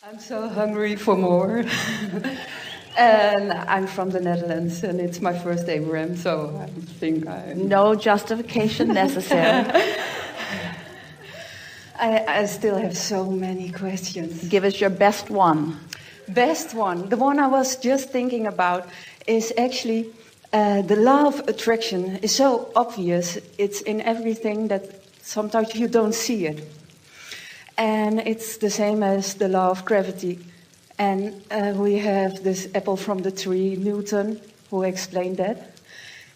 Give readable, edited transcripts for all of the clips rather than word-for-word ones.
I'm so hungry for more. And I'm from the Netherlands, and it's my first Abraham, so I think No justification necessary. I still have so many questions. Give us your best one. Best one. The one I was just thinking about is actually the law of attraction is so obvious. It's in everything that sometimes you don't see it. And it's the same as the law of gravity. And we have this apple from the tree, Newton, who explained that.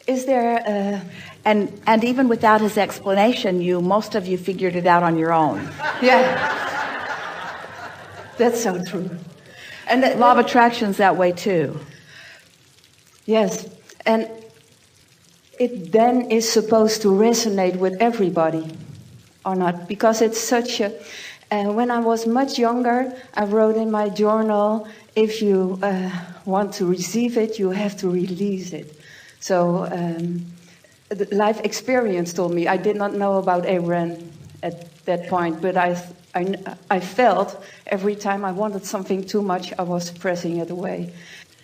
Is there and even without his explanation, most of you figured it out on your own. Yeah. That's so true. And the law of attraction's that way too. Yes. And it then is supposed to resonate with everybody, or not? Because it's such a... when I was much younger, I wrote in my journal, if you want to receive it, you have to release it. So the life experience told me, I did not know about Abraham at that point, but I felt every time I wanted something too much, I was pressing it away.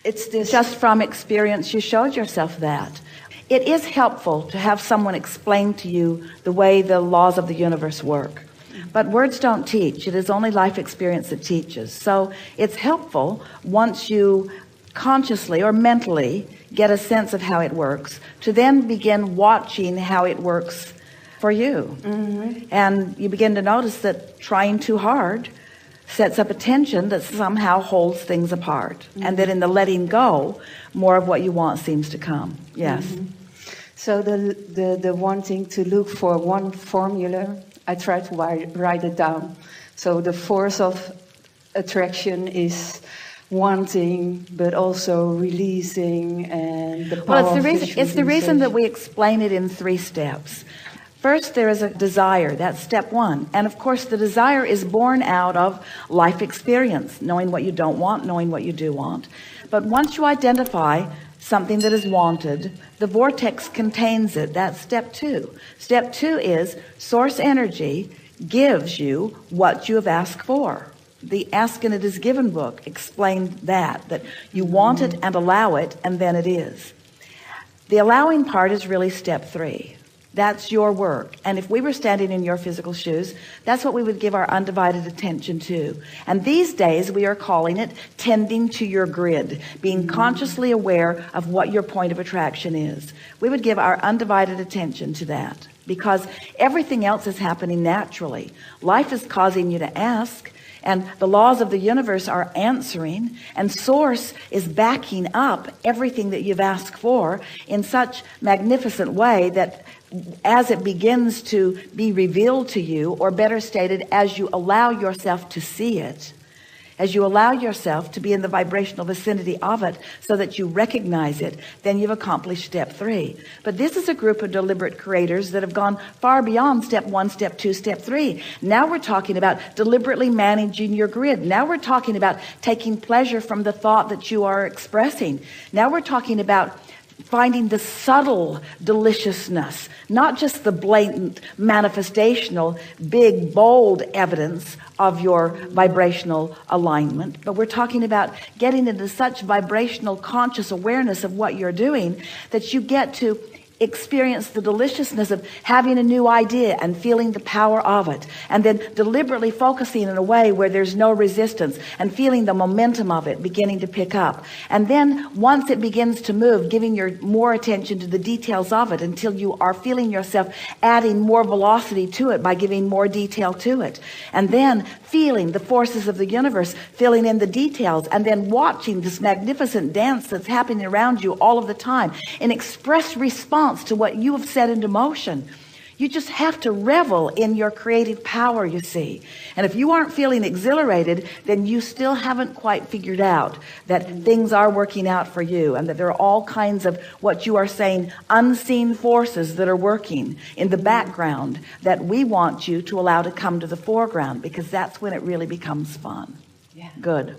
It's this... Just from experience, you showed yourself that. It is helpful to have someone explain to you the way the laws of the universe work. But words don't teach. It is only life experience that teaches. So it's helpful once you consciously or mentally get a sense of how it works to then begin watching how it works for you. Mm-hmm. And you begin to notice that trying too hard sets up a tension that somehow holds things apart. Mm-hmm. And that in the letting go, more of what you want seems to come. Yes. Mm-hmm. So the wanting to look for one formula, I try to write it down. So the force of attraction is wanting, but also releasing, and the power of visualization. It's the reason that we explain it in 3 steps. First, there is a desire. That's step 1. And of course, the desire is born out of life experience, knowing what you don't want, knowing what you do want. But once you identify something that is wanted, the vortex contains it. That's step 2. Step 2 is source energy gives you what you have asked for. The Ask and It Is Given book explained that you want it and allow it, and then it is. The allowing part is really step 3. That's your work. And if we were standing in your physical shoes, that's what we would give our undivided attention to. And these days we are calling it tending to your grid, being consciously aware of what your point of attraction is. We would give our undivided attention to that because everything else is happening naturally. Life is causing you to ask, and the laws of the universe are answering, and source is backing up everything that you've asked for in such magnificent way that as it begins to be revealed to you, or better stated, as you allow yourself to see it, as you allow yourself to be in the vibrational vicinity of it so that you recognize it, then you've accomplished step 3. But this is a group of deliberate creators that have gone far beyond step 1, step 2, step 3. Now we're talking about deliberately managing your grid. Now we're talking about taking pleasure from the thought that you are expressing. Now we're talking about finding the subtle deliciousness, not just the blatant manifestational, big, bold evidence of your vibrational alignment, but we're talking about getting into such vibrational conscious awareness of what you're doing that you get to experience the deliciousness of having a new idea and feeling the power of it, and then deliberately focusing in a way where there's no resistance and feeling the momentum of it beginning to pick up. And then once it begins to move, giving your more attention to the details of it until you are feeling yourself adding more velocity to it by giving more detail to it, and then feeling the forces of the universe filling in the details, and then watching this magnificent dance that's happening around you all of the time in express response to what you have set into motion. You just have to revel in your creative power, you see. And if you aren't feeling exhilarated, then you still haven't quite figured out that things are working out for you, and that there are all kinds of what you are saying unseen forces that are working in the background that we want you to allow to come to the foreground, because that's when it really becomes fun. Yeah. Good.